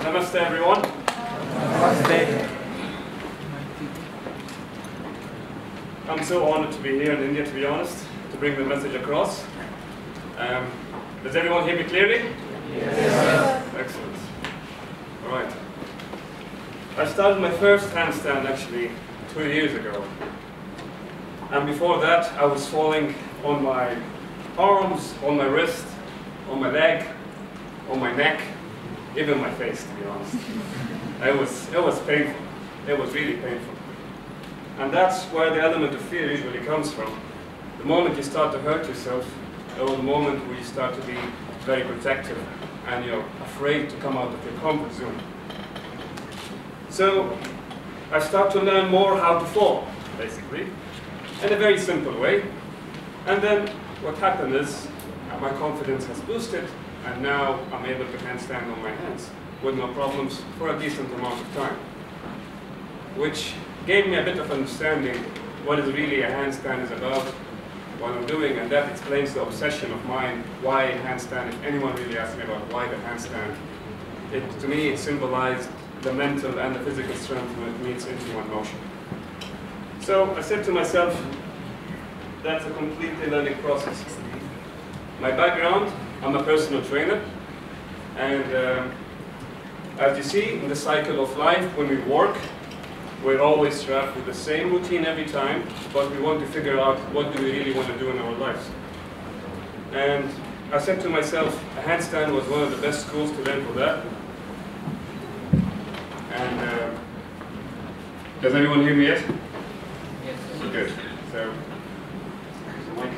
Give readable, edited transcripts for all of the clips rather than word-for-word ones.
Namaste everyone. Namaste. I'm so honored to be here in India, to be honest, to bring the message across. Does everyone hear me clearly? Yes. Excellent. All right. I started my first handstand actually 2 years ago. And before that, I was falling on my arms, on my wrist, on my leg, on my neck, even my face, to be honest. It was painful. It was really painful. And that's where the element of fear usually comes from. The moment you start to hurt yourself, or the moment where you start to be very protective and you're afraid to come out of your comfort zone. So I start to learn more how to fall, basically, in a very simple way. And then what happened is my confidence has boosted, and now I'm able to handstand on my hands with no problems for a decent amount of time, which gave me a bit of understanding what is really a handstand is about, what I'm doing, and that explains the obsession of mine, why handstand. If anyone really asks me about why the handstand, to me it symbolized the mental and the physical strength when it meets into one motion. So I said to myself, that's a completely learning process. My background, I'm a personal trainer, and as you see in the cycle of life, when we work, we're always trapped with the same routine every time, but we want to figure out what do we really want to do in our lives. And I said to myself, a handstand was one of the best schools to learn for that. And does anyone hear me yet? Yes. Good. So, mic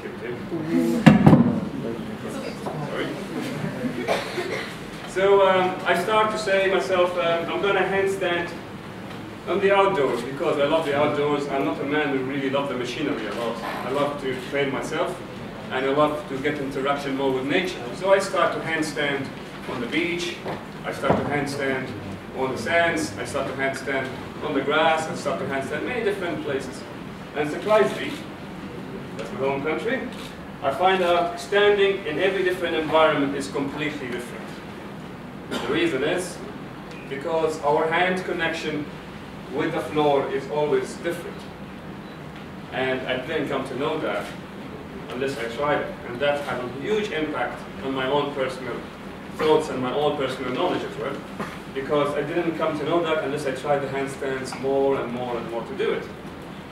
kicked in. Sorry. So I start to say to myself, I'm going to handstand on the outdoors because I love the outdoors. I'm not a man who really loves the machinery a lot. I love to train myself, and I love to get interaction more with nature. So I start to handstand on the beach. I start to handstand on the sands. I start to handstand on the grass. I start to handstand many different places. And surprisingly, that's my home country, I find out standing in every different environment is completely different. The reason is because our hand connection with the floor is always different. And I didn't come to know that unless I tried it. And that had a huge impact on my own personal thoughts and my own personal knowledge as well. Because I didn't come to know that unless I tried the handstands more and more and more to do it.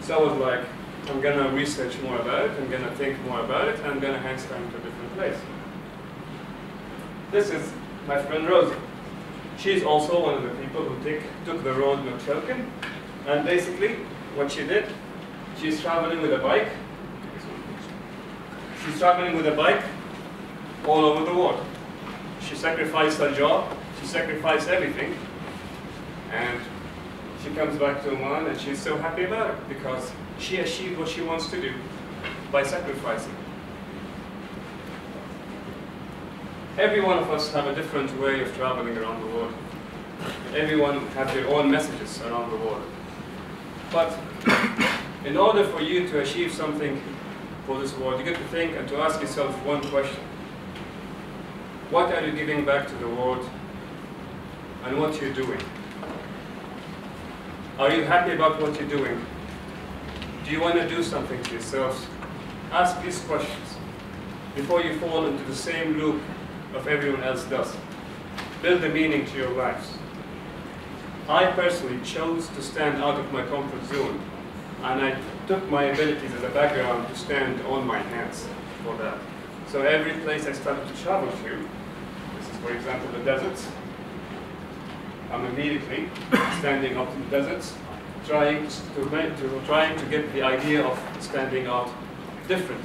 So I was like, I'm going to research more about it, I'm going to think more about it, and I'm going to handstand to a different place. This is my friend Rosie. She's also one of the people who took the road no choking. And basically, what she did, she's traveling with a bike. She's traveling with a bike all over the world. She sacrificed her job, she sacrificed everything, and she comes back to Oman and she's so happy about it because she achieved what she wants to do by sacrificing. Every one of us have a different way of traveling around the world. Everyone has their own messages around the world. But in order for you to achieve something for this world, you get to think and to ask yourself one question. What are you giving back to the world, and what you're doing? Are you happy about what you're doing? Do you want to do something to yourselves? Ask these questions before you fall into the same loop of everyone else does. Build a meaning to your lives. I personally chose to stand out of my comfort zone, and I took my abilities as a background to stand on my hands for that. So every place I started to travel to, this is for example the deserts, I'm immediately standing up in the deserts, trying to get the idea of standing out different.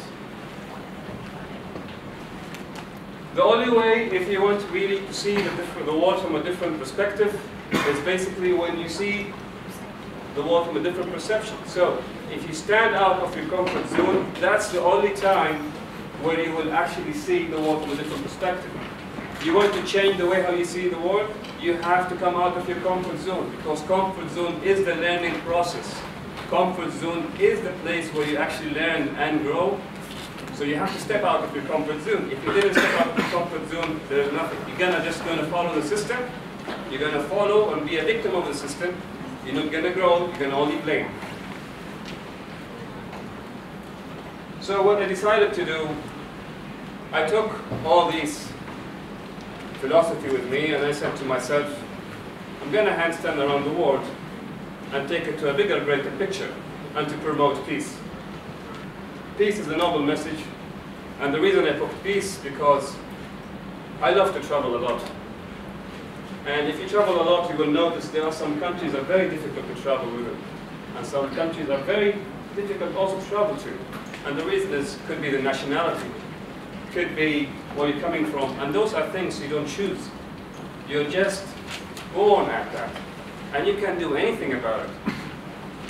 The only way, if you want really to see the world from a different perspective, is basically when you see the world from a different perception. So, if you stand out of your comfort zone, that's the only time where you will actually see the world from a different perspective. You want to change the way how you see the world, you have to come out of your comfort zone, because comfort zone is the learning process. Comfort zone is the place where you actually learn and grow. So you have to step out of your comfort zone. If you didn't step out of your comfort zone, there's nothing. You're just going to follow the system, You're going to follow and be a victim of the system. You're not going to grow, you're going to only blame. So what I decided to do, I took all these philosophy with me and I said to myself, I'm going to handstand around the world and take it to a bigger, greater picture and to promote peace. Peace is a noble message, and the reason I put peace because I love to travel a lot. And if you travel a lot, you will notice there are some countries that are very difficult to travel with, and some countries are very difficult also to travel to. And the reason is, could be the nationality, could be where you're coming from, and those are things you don't choose. You're just born at that, and you can't do anything about it.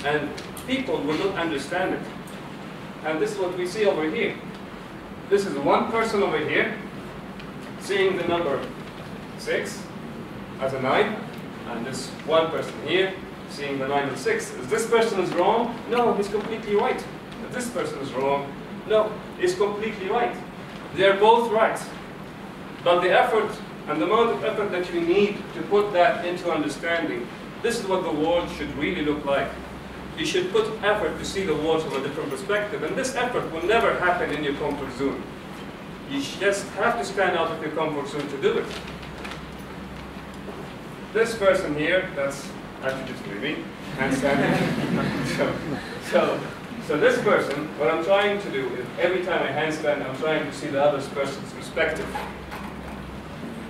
And people will not understand it. And this is what we see over here. This is one person over here seeing the number 6 as a 9, and this one person here seeing the 9 and 6. Is this person is wrong? No, he's completely right. If this person is wrong? No, he's completely right. They're both right. But the effort and the amount of effort that you need to put that into understanding, this is what the world should really look like. You should put effort to see the world from a different perspective, and this effort will never happen in your comfort zone. You just have to stand out of your comfort zone to do it. This person here, that's actually just me, handstanding. So this person, what I'm trying to do is every time I handstand, I'm trying to see the other person's perspective.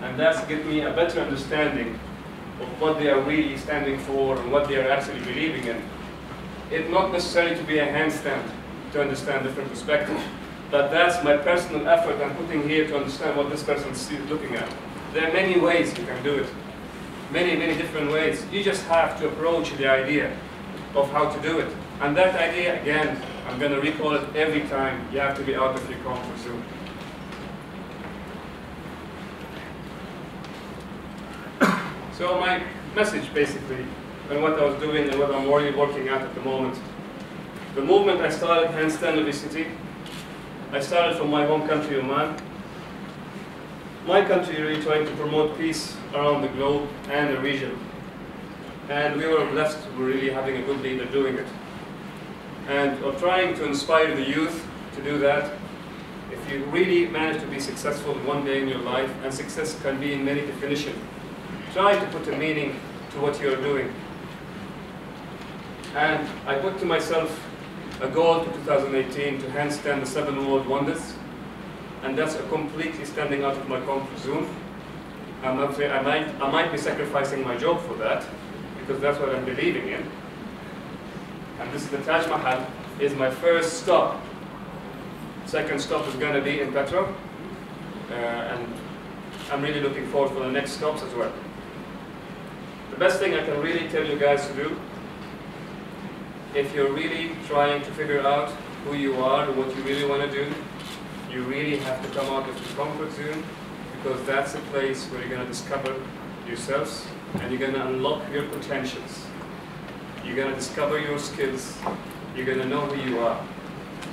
And that's give me a better understanding of what they are really standing for and what they are actually believing in. It's not necessary to be a handstand to understand different perspectives, but that's my personal effort I'm putting here to understand what this person is looking at. There are many ways you can do it. Many, many different ways. You just have to approach the idea of how to do it. And that idea, again, I'm going to recall it every time. You have to be out of your comfort zone. So my message, basically, and what I was doing and what I'm really working at the moment. The movement I started, Handstand Obesity, I started from my home country, Oman. My country really trying to promote peace around the globe and the region. And we were blessed, we're really having a good leader doing it. And we're trying to inspire the youth to do that. If you really manage to be successful one day in your life, and success can be in many definitions, try to put a meaning to what you're doing. And I put to myself a goal for 2018 to handstand the 7 world wonders. And that's a completely standing out of my comfort zone. I'm not saying I might be sacrificing my job for that, because that's what I'm believing in. And this is the Taj Mahal, is my first stop. Second stop is going to be in Petra. And I'm really looking forward for the next stops as well. The best thing I can really tell you guys to do, if you're really trying to figure out who you are and what you really want to do, you really have to come out of your comfort zone, because that's a place where you're going to discover yourselves and you're going to unlock your potentials. You're going to discover your skills. You're going to know who you are.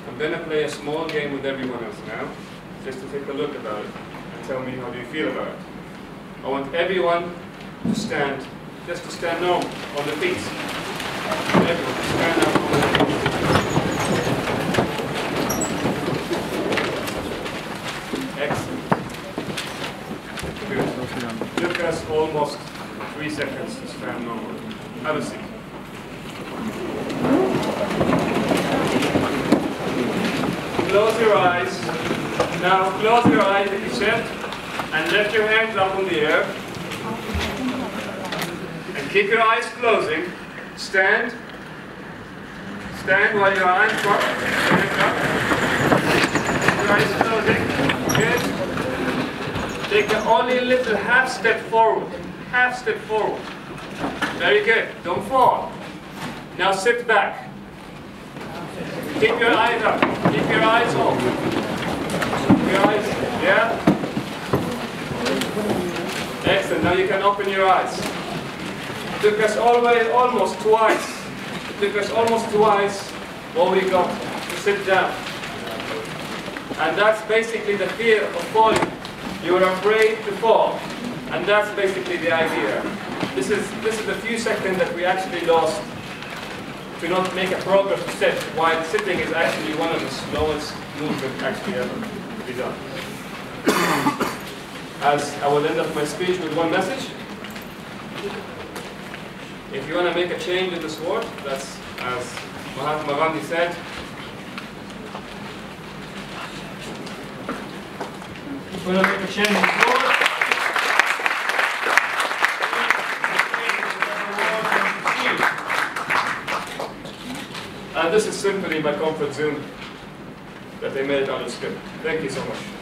I'm going to play a small game with everyone else now, just to take a look about it and tell me how do you feel about it. I want everyone to stand, just to stand normal on the feet. Everyone to stand up on the feet. Excellent. Good. Took us almost 3 seconds to stand normal. Have a seat. Close your eyes. Now close your eyes if you sit, and lift your hands up in the air. And keep your eyes closing. Stand. Stand while your eyes drop. Stand up. Keep your eyes closing. Good. Take only a little half step forward. Half step forward. Very good. Don't fall. Now sit back. Keep your eyes up. Keep your eyes open. Keep your eyes, yeah? Excellent. Now you can open your eyes. It took us almost twice. It took us almost twice what we got to sit down. And that's basically the fear of falling. You are afraid to fall. And that's basically the idea. This is the few seconds that we actually lost to not make a proper set, while sitting is actually one of the slowest movements actually ever to be done. As I will end up my speech with one message. If you want to make a change in this world, that's as Mahatma Gandhi said, if you want to make a change in this world, and this is simply my comfort zone that they made it on the script. Thank you so much.